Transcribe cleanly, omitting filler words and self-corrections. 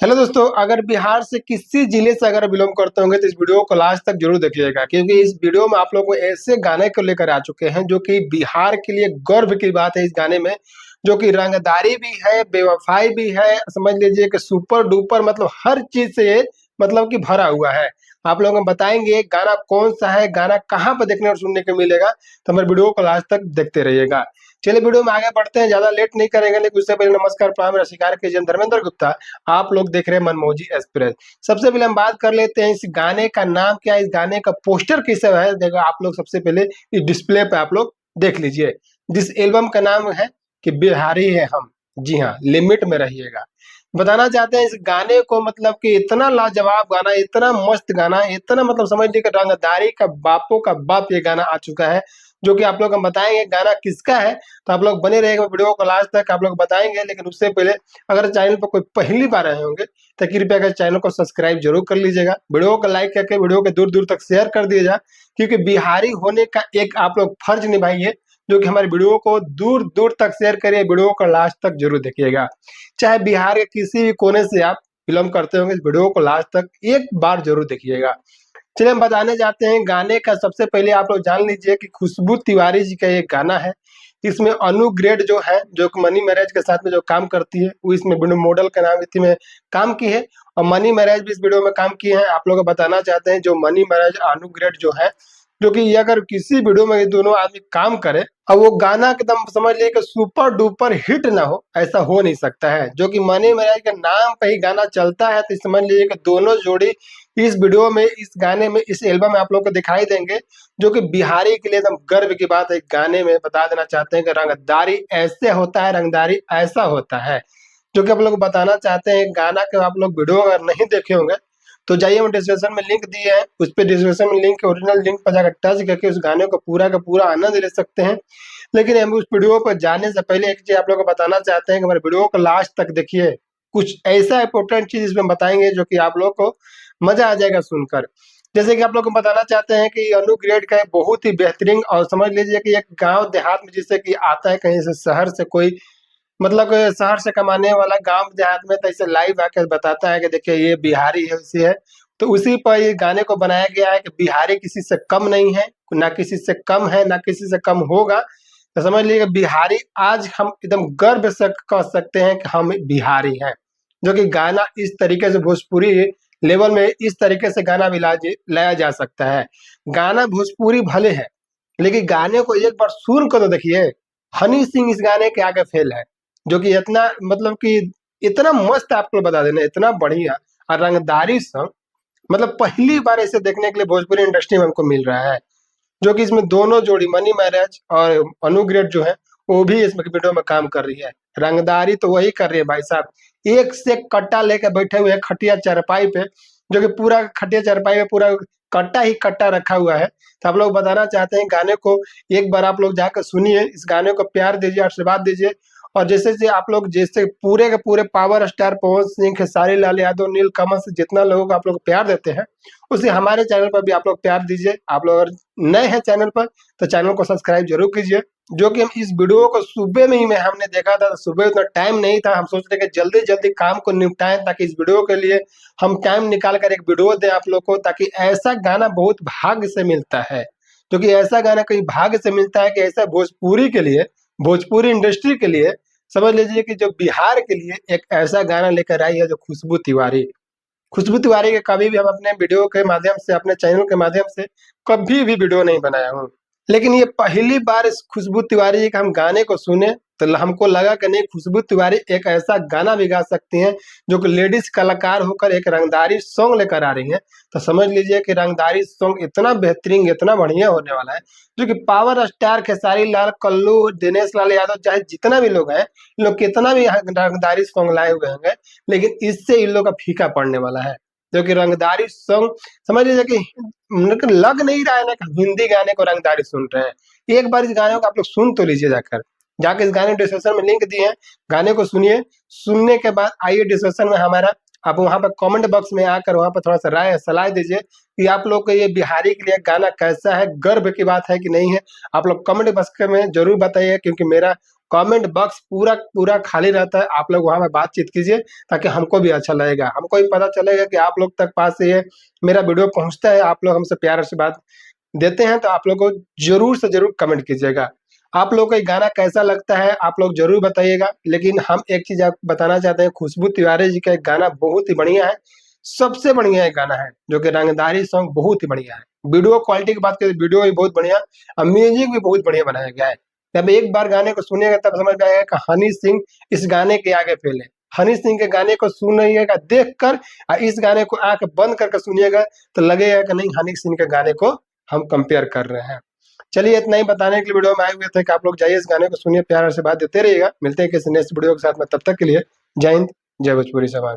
Hello दोस्तों, अगर बिहार से किसी जिले से अगर बिलोंग करते होंगे तो इस वीडियो को लास्ट तक जरूर देखिएगा, क्योंकि इस वीडियो में आप लोग को ऐसे गाने को लेकर आ चुके हैं जो कि बिहार के लिए गर्व की बात है। इस गाने में जो कि रंगदारी भी है, बेवफाई भी है, समझ लीजिए कि सुपर डुपर मतलब हर चीज से ये मतलब कि भरा हुआ है। आप लोगों को बताएंगे गाना कौन सा है, गाना कहाँ पर देखने और सुनने को मिलेगा, तो हमारे वीडियो को लास्ट तक देखते रहिएगा। चलिए वीडियो में आगे बढ़ते हैं, ज्यादा लेट नहीं करेंगे, लेकिन उससे पहले नमस्कार प्रणाम, मेरा शिकार कीजिए धर्मेंद्र गुप्ता। आप लोग देख रहे हैं मनमोजी एक्सप्रेस। सबसे पहले हम बात कर लेते हैं इस गाने का नाम क्या है, इस गाने का पोस्टर किसे है। देखो आप लोग सबसे पहले इस डिस्प्ले पे आप लोग देख लीजिए। जिस एल्बम का नाम है कि बिहारी है हम। जी हाँ, लिमिट में रहिएगा। बताना चाहते हैं इस गाने को, मतलब कि इतना लाजवाब गाना, इतना मस्त गाना, इतना मतलब समझ लीजिए कि रंगदारी का बापों का बाप ये गाना आ चुका है, जो कि आप लोग हम बताएंगे गाना किसका है। तो आप लोग बने रहेगा वीडियो को लास्ट तक, आप लोग बताएंगे। लेकिन उससे पहले अगर चैनल पर कोई पहली बार आए होंगे तो कृपया कर चैनल को सब्सक्राइब जरूर कर लीजिएगा, वीडियो को लाइक करके वीडियो को दूर दूर तक शेयर कर दीजिएगा, क्योंकि बिहारी होने का एक आप लोग फर्ज निभाइए, जो कि हमारे वीडियो को दूर दूर तक शेयर करिए, वीडियो को लास्ट तक जरूर देखिएगा। चाहे बिहार के किसी भी कोने से आप बिलोंग करते होंगे, इस वीडियो को लास्ट तक एक बार जरूर देखिएगा। चलिए हम बताने जाते हैं गाने का। सबसे पहले आप लोग जान लीजिए कि खुशबू तिवारी जी का ये गाना है। इसमें अनु ग्रेड जो है, जो कि मनी मैरेज के साथ में जो काम करती है, वो इसमें वीडियो मॉडल के नाम में काम की है, और मनी मैरेज भी इस वीडियो में काम किए हैं। आप लोग को बताना चाहते हैं जो मनी मैरेज अनु ग्रेड जो है, जो कि ये अगर किसी वीडियो में ये दोनों आदमी काम करे और वो गाना एकदम समझ लिए कि सुपर डुपर हिट ना हो, ऐसा हो नहीं सकता है। जो कि मनी मैरेज के नाम पे ही गाना चलता है, तो समझ लीजिए कि दोनों जोड़ी इस वीडियो में, इस गाने में, इस एल्बम में आप लोग को दिखाई देंगे, जो कि बिहारी के लिए एकदम गर्व की बात है। गाने में बता देना चाहते हैं कि रंगदारी ऐसे होता है, रंगदारी ऐसा होता है, जो कि आप लोग को बताना चाहते हैं। गाना के आप लोग वीडियो अगर नहीं देखे होंगे तो जाइए, हम डिस्क्रिप्शन में लिंक दिए हैं, उस पर डिस्क्रिप्शन में लिंक, ओरिजिनल लिंक पर जाकर टच करके उस गाने को पूरा का पूरा आनंद ले सकते हैं। लेकिन हम उस वीडियो पर जाने से पहले एक चीज आप लोग को बताना चाहते हैं कि हमारे वीडियो को लास्ट तक देखिए। कुछ ऐसा इंपॉर्टेंट चीज इसमें बताएंगे जो कि आप लोग को मजा आ जाएगा सुनकर। जैसे कि आप लोग को बताना चाहते हैं कि अनु ग्रेड का एक बहुत ही बेहतरीन, और समझ लीजिए कि एक गांव देहात में जिससे कि आता है कहीं से शहर से कोई, मतलब शहर से कमाने वाला गांव देहात में, तो ऐसे लाइव आकर बताता है कि देखिए ये बिहारी है, उसी है। तो उसी पर ये गाने को बनाया गया है कि बिहारी किसी से कम नहीं है, ना किसी से कम है, ना किसी से कम होगा। तो समझ लीजिए बिहारी आज हम एकदम गर्व से कह सकते हैं कि हम बिहारी हैं। जो कि गाना इस तरीके से भोजपुरी लेवल में इस तरीके से गाना भी लाया जा सकता है। गाना भोजपुरी भले है, लेकिन गाने को एक बार सुन कर तो देखिए। हनी सिंह इस गाने के आगे फेल है, जो कि इतना मतलब कि इतना मस्त आपको बता देना, इतना बढ़िया। और रंगदारी सॉन्ग मतलब पहली बार ऐसे देखने के लिए भोजपुरी इंडस्ट्री में हमको मिल रहा है, जो कि इसमें दोनों जोड़ी मनी मैरिज और अनुग्रेड जो है, वो भी इसमें वीडियो में काम कर रही है। रंगदारी तो वही कर रही है भाई साहब, एक से एक कट्टा लेकर बैठे हुए हैं खटिया चारपाई पे, जो कि पूरा खटिया चारपाई में पूरा कट्टा ही कट्टा रखा हुआ है। तो आप लोग बताना चाहते हैं गाने को एक बार आप लोग जाकर सुनिए, इस गाने को प्यार दीजिए, आशीर्वाद दीजिए। और जैसे जैसे आप लोग जैसे पूरे के पूरे पावर स्टार पवन सिंह, खेसारी लाल यादव, नील कमल से जितना लोगों को आप लोग प्यार देते हैं, उसे हमारे चैनल पर भी आप लोग प्यार दीजिए। आप लोग अगर नए हैं चैनल पर तो चैनल को सब्सक्राइब जरूर कीजिए। जो कि हम इस वीडियो को सुबह में ही में हमने देखा था, सुबह उतना टाइम नहीं था, हम सोच रहे कि जल्दी जल्दी काम को निपटाएं, ताकि इस वीडियो के लिए हम टाइम निकाल कर एक वीडियो दें आप लोग को, ताकि ऐसा गाना बहुत भाग्य से मिलता है। क्योंकि ऐसा गाना कहीं भाग्य से मिलता है कि ऐसा भोजपुरी के लिए, भोजपुरी इंडस्ट्री के लिए, समझ लीजिए कि जो बिहार के लिए एक ऐसा गाना लेकर आई है, जो खुशबू तिवारी। खुशबू तिवारी के कभी भी हम अपने वीडियो के माध्यम से, अपने चैनल के माध्यम से कभी भी वीडियो नहीं बनाया हूँ। लेकिन ये पहली बार इस खुशबू तिवारी जी के हम गाने को सुने, तो हमको लगा कि नहीं, खुशबू तिवारी एक ऐसा गाना भी गा सकती हैं, जो कि लेडीज कलाकार होकर एक रंगदारी सॉन्ग लेकर आ रही हैं। तो समझ लीजिए कि रंगदारी सॉन्ग इतना बेहतरीन, इतना बढ़िया होने वाला है, जो कि पावर स्टार खेसारी लाल, कल्लू, दिनेश लाल यादव, चाहे जितना भी लोग हैं, इन लोग कितना भी रंगदारी सॉन्ग लाए हुए होंगे, लेकिन इससे इन लोग का फीका पड़ने वाला है। जो कि रंगदारी सॉन्ग समझ लीजिए कि मतलब लग नहीं रहा है ना कि हिंदी गाने को रंगदारी सुन रहे हैं। एक बार इस गाने को आप लोग सुन तो लीजिए, जाकर जाके इस गाने डिस्क्रिप्शन में लिंक दिए हैं, गाने को सुनिए। सुनने के बाद आइए डिस्क्रिप्शन में हमारा, आप वहाँ पर कमेंट बॉक्स में आकर वहाँ पर थोड़ा सा राय सलाह दीजिए कि आप लोग को ये बिहारी के लिए गाना कैसा है, गर्व की बात है कि नहीं है। आप लोग कमेंट बॉक्स में जरूर बताइए, क्योंकि मेरा कमेंट बॉक्स पूरा पूरा खाली रहता है, आप लोग वहाँ पे बातचीत कीजिए ताकि हमको भी अच्छा लगेगा, हमको भी पता चलेगा कि आप लोग तक पास ये मेरा वीडियो पहुँचता है, आप लोग हमसे प्यार से बात देते हैं, तो आप लोग को ज़रूर से ज़रूर कमेंट कीजिएगा। आप लोग को ये गाना कैसा लगता है आप लोग ज़रूर बताइएगा। लेकिन हम एक चीज़ आपको बताना चाहते हैं, खुशबू तिवारी जी का एक गाना बहुत ही बढ़िया है, सबसे बढ़िया एक गाना है, जो कि रंगदारी सॉन्ग बहुत ही बढ़िया है। वीडियो क्वालिटी की बात करें, वीडियो भी बहुत बढ़िया और म्यूजिक भी बहुत बढ़िया बनाया गया है। जब एक बार गाने को सुनिएगा तब समझ में आएगा कि हनी सिंह इस गाने के आगे फेल है। हनी सिंह के गाने को सुनिएगा देखकर और इस गाने को आँख बंद करके सुनिएगा तो लगेगा कि नहीं, हनी सिंह के गाने को हम कंपेयर कर रहे हैं। चलिए इतना ही बताने के लिए वीडियो में आए हुए थे कि आप लोग जाइए इस गाने को सुनिए, प्यार से बात देते रहिएगा। मिलते हैं किसी नेक्स्ट वीडियो के साथ में, तब तक के लिए जय हिंद, जय भोजपुरी समाज।